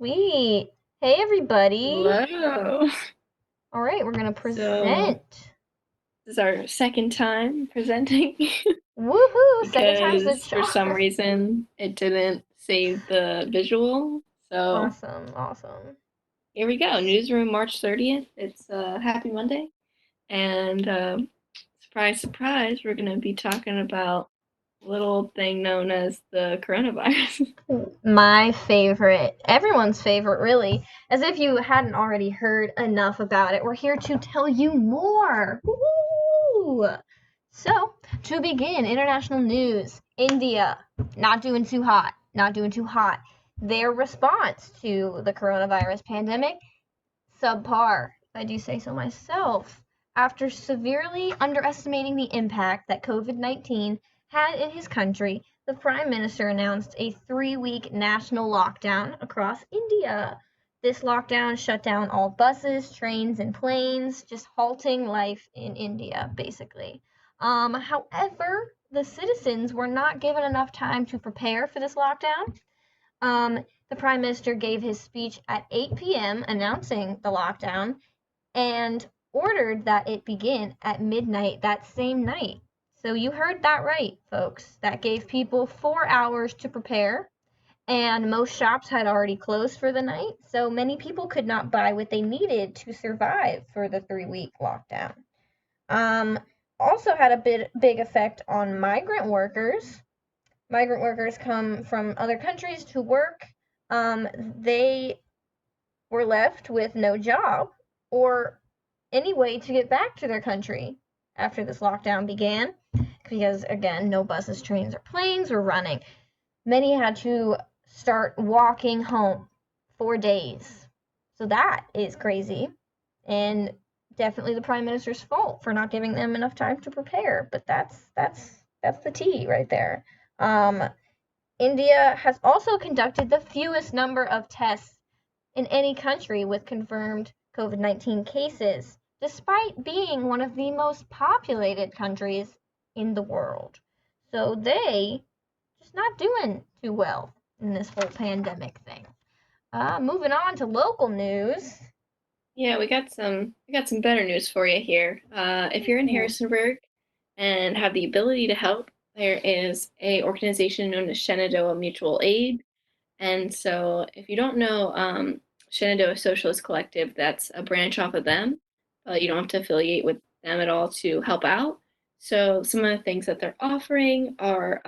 Sweet. Hey, everybody. Hello. All right, we're going to So, present. this is our second time presenting Woohoo! Second time's the because for some charm. reason it didn't save the visual. So, Awesome, awesome. here we go. Newsroom March 30th. It's Happy Monday. And surprise, surprise, we're going to be talking about a little thing known as the coronavirus. My favorite, everyone's favorite, really. As if you hadn't already heard enough about it, we're here to tell you more. Woo! So, to begin, international news. India, not doing too hot, not doing too hot. Their response to the coronavirus pandemic, subpar, if I do say so myself. After severely underestimating the impact that COVID-19 had in his country, the Prime Minister announced a 3-week national lockdown across India. This lockdown shut down all buses, trains, and planes, just halting life in India, basically. However, the citizens were not given enough time to prepare for this lockdown. The Prime Minister gave his speech at 8 p.m. announcing the lockdown and ordered that it begin at midnight that same night. So you heard that right, folks. That gave people 4 hours to prepare, and most shops had already closed for the night, so many people could not buy what they needed to survive for the 3-week lockdown. Um, Also had a big effect on migrant workers. Migrant workers come from other countries to work. They were left with no job or any way to get back to their country after this lockdown began because, again, no buses, trains, or planes were running. Many had to start walking home for days. So that is crazy and definitely the prime minister's fault for not giving them enough time to prepare, but that's the tea right there. Um, India has also conducted the fewest number of tests in any country with confirmed COVID-19 cases, despite being one of the most populated countries in the world. So they just not doing too well in this whole pandemic thing. Moving on to local news. Yeah, we got some better news for you here. If you're in Ooh. Harrisonburg and have the ability to help, there is a organization known as Shenandoah Mutual Aid. And so if you don't know, Shenandoah Socialist Collective, that's a branch off of them, but you don't have to affiliate with them at all to help out. So some of the things that they're offering are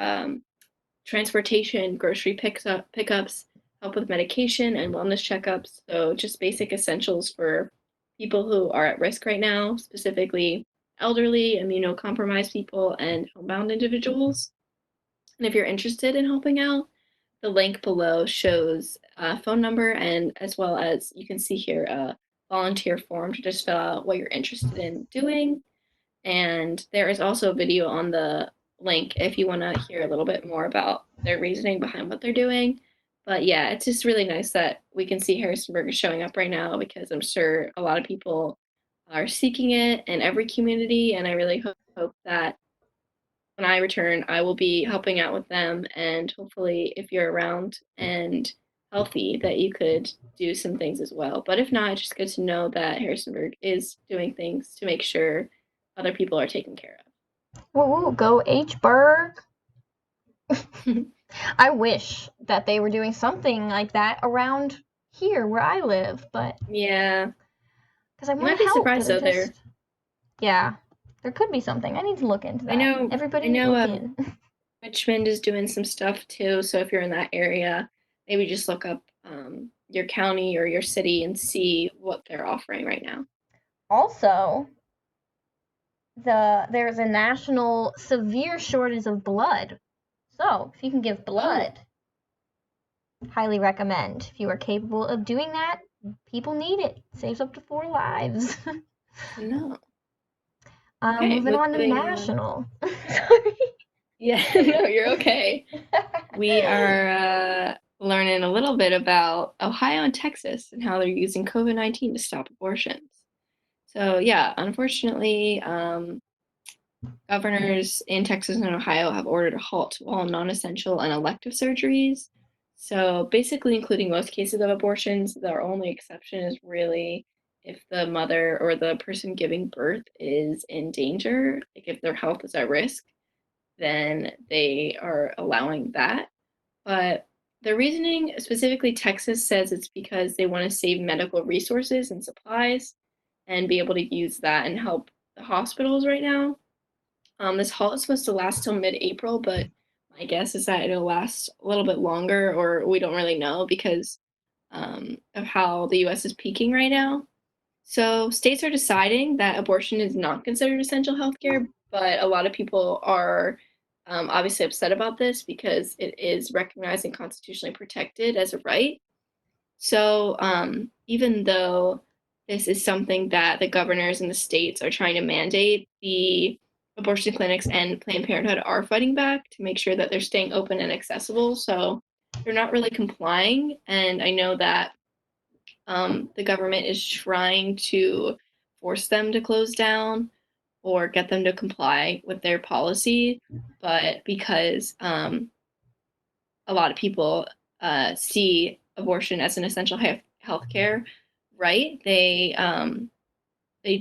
transportation, grocery pickups, help with medication and wellness checkups. So just basic essentials for people who are at risk right now, specifically elderly, immunocompromised people, and homebound individuals. And if you're interested in helping out, the link below shows a phone number and as well as you can see here a volunteer form to just fill out what you're interested in doing. And there is also a video on the link if you want to hear a little bit more about their reasoning behind what they're doing. But yeah, it's just really nice that we can see Harrisonburg is showing up right now because I'm sure a lot of people are seeking it in every community. And I really hope that when I return, I will be helping out with them. And hopefully, if you're around and healthy, that you could do some things as well. But if not, it's just good to know that Harrisonburg is doing things to make sure other people are taken care Woo woo, go H-Berg. of. I wish that they were doing something like that around here where I live, but Yeah, because I you want might to be help, but surprised I though. There, just, yeah, there could be something. I need to look into I that. know, I Everybody know. look in. Richmond is doing some stuff too. So if you're in that area, maybe just look up your county or your city and see what they're offering right now. Also, there's a national severe shortage of blood. So, if you can give Oh, blood, highly recommend. If you are capable of doing that, people need it. Saves up to 4 lives. no. Okay, Moving on to moving on. national. Sorry. Yeah, no, you're okay. We are learning a little bit about Ohio and Texas and how they're using COVID-19 to stop abortions. So, yeah, unfortunately, governors in Texas and Ohio have ordered a halt to all non essential and elective surgeries. So basically, including most cases of abortions, their only exception is really if the mother or the person giving birth is in danger, like if their health is at risk, then they are allowing that. But the reasoning, specifically Texas, says it's because they want to save medical resources and supplies and be able to use that and help the hospitals right now. This halt is supposed to last till mid-April, but my guess is that it'll last a little bit longer, or we don't really know because of how the US is peaking right now. So states are deciding that abortion is not considered essential healthcare, but a lot of people are obviously upset about this because it is recognized and constitutionally protected as a right. So even though this is something that the governors and the states are trying to mandate, the abortion clinics and Planned Parenthood are fighting back to make sure that they're staying open and accessible. So they're not really complying. And I know that the government is trying to force them to close down or get them to comply with their policy. But because a lot of people see abortion as an essential health care right, they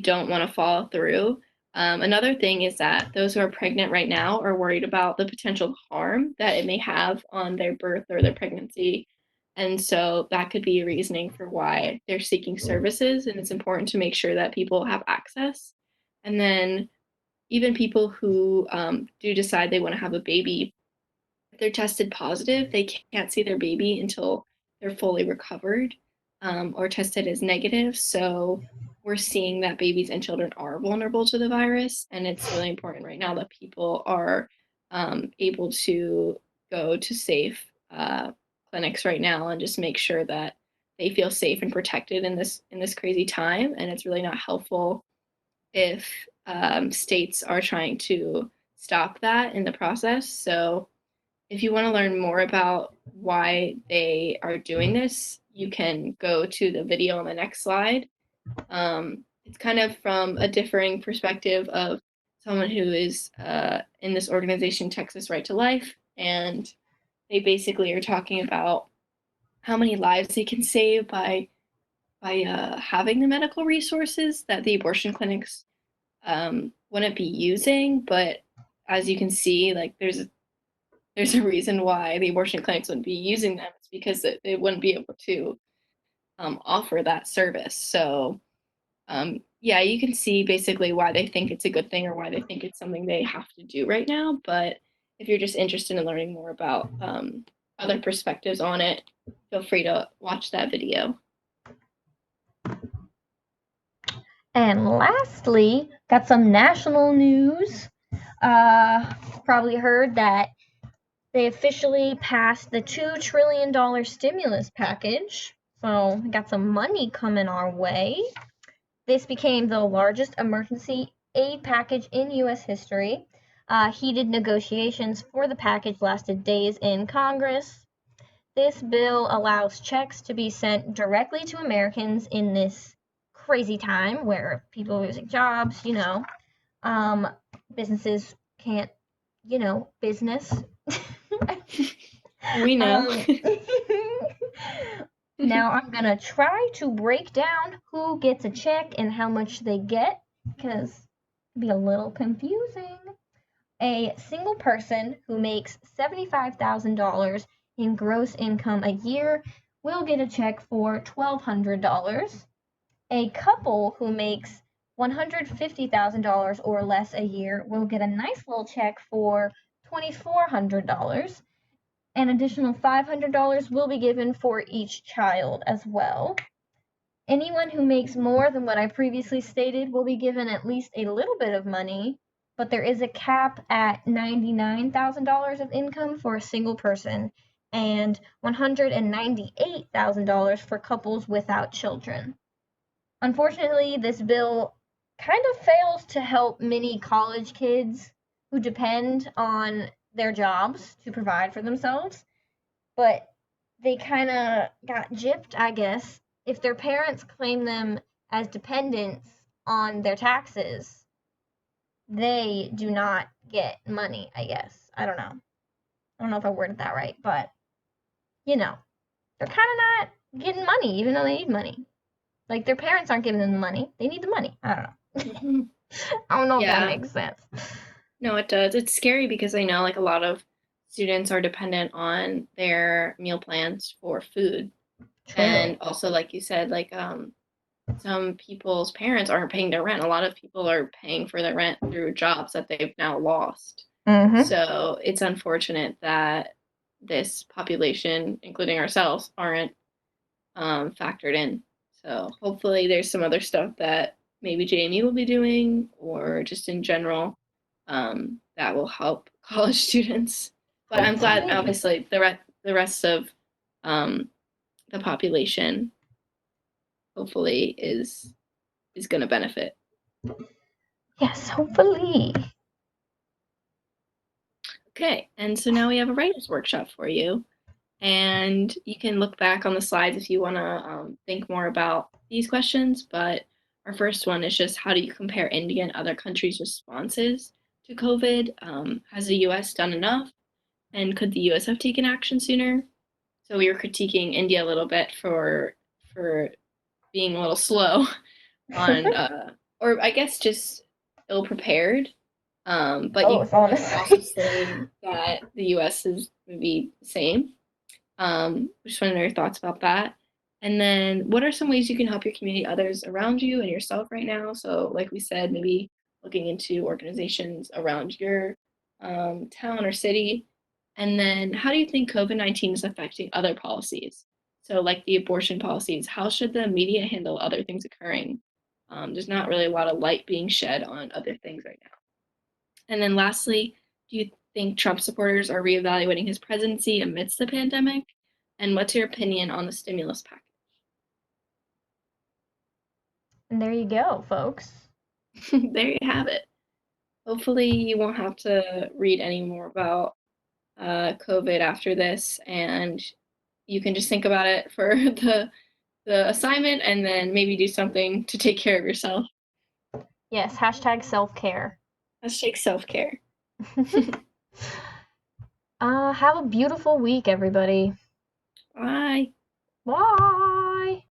don't want to follow through. Another thing is that those who are pregnant right now are worried about the potential harm that it may have on their birth or their pregnancy. And so that could be a reasoning for why they're seeking services. And it's important to make sure that people have access. And then even people who do decide they want to have a baby, if they're tested positive, they can't see their baby until they're fully recovered or tested as negative. So we're seeing that babies and children are vulnerable to the virus, and it's really important right now that people are able to go to safe clinics right now and just make sure that they feel safe and protected in this crazy time. And it's really not helpful if states are trying to stop that in the process. So if you want to learn more about why they are doing this, you can go to the video on the next slide. It's kind of from a differing perspective of someone who is in this organization, Texas Right to Life, and they basically are talking about how many lives they can save by having the medical resources that the abortion clinics wouldn't be using. But as you can see, like there's a reason why the abortion clinics wouldn't be using them. It's because they wouldn't be able to offer that service. So yeah, you can see basically why they think it's a good thing or why they think it's something they have to do right now. But if you're just interested in learning more about other perspectives on it, feel free to watch that video. And lastly, got some national news. Probably heard that they officially passed the $2 trillion stimulus package. So, we got some money coming our way. This became the largest emergency aid package in U.S. history. Heated negotiations for the package lasted days in Congress. This bill allows checks to be sent directly to Americans in this crazy time where people are losing jobs, businesses can't, business. We know. um, Now I'm gonna try to break down who gets a check and how much they get because it'd be a little confusing. A single person who makes $75,000 in gross income a year will get a check for $1,200. A couple who makes $150,000 or less a year will get a nice little check for $2,400. An additional $500 will be given for each child as well. Anyone who makes more than what I previously stated will be given at least a little bit of money, but there is a cap at $99,000 of income for a single person and $198,000 for couples without children. Unfortunately, this bill kind of fails to help many college kids who depend on their jobs to provide for themselves, but they kind of got gypped, I guess. If their parents claim them as dependents on their taxes, they do not get money, I guess. I don't know. I don't know if I worded that right, but you know, they're kind of not getting money, even though they need money. Like, their parents aren't giving them the money. They need the money. I don't know. Mm-hmm. I don't know if that Yeah. makes sense. No, it does. It's scary because I know like a lot of students are dependent on their meal plans for food. True. And also, like you said, like some people's parents aren't paying their rent. A lot of people are paying for their rent through jobs that they've now lost. Mm-hmm. So it's unfortunate that this population, including ourselves, aren't factored in. So hopefully there's some other stuff that maybe JMU will be doing or just in general that will help college students. But I'm glad, Hopefully. obviously, the rest of um, the population hopefully is going to benefit. Yes, hopefully. Okay, and so now we have a writers workshop for you, and you can look back on the slides if you want to think more about these questions. But our first one is just how do you compare India and other countries' responses to COVID? Has the U.S. done enough, and could the U.S. have taken action sooner? So we were critiquing India a little bit for being a little slow on or I guess just ill prepared. But you Both, could also honestly. say that the US is maybe the same. Just want to know your thoughts about that. And then what are some ways you can help your community, others around you and yourself right now? So like we said, maybe looking into organizations around your town or city. And then how do you think COVID-19 is affecting other policies? So like the abortion policies, how should the media handle other things occurring? There's not really a lot of light being shed on other things right now. And then lastly, do you think Trump supporters are reevaluating his presidency amidst the pandemic? And what's your opinion on the stimulus package? And there you go, folks. There you have it. Hopefully, you won't have to read any more about COVID after this, and you can just think about it for the assignment, and then maybe do something to take care of yourself. Yes, hashtag self-care. Let's take self-care. Have a beautiful week, everybody. Bye. Bye.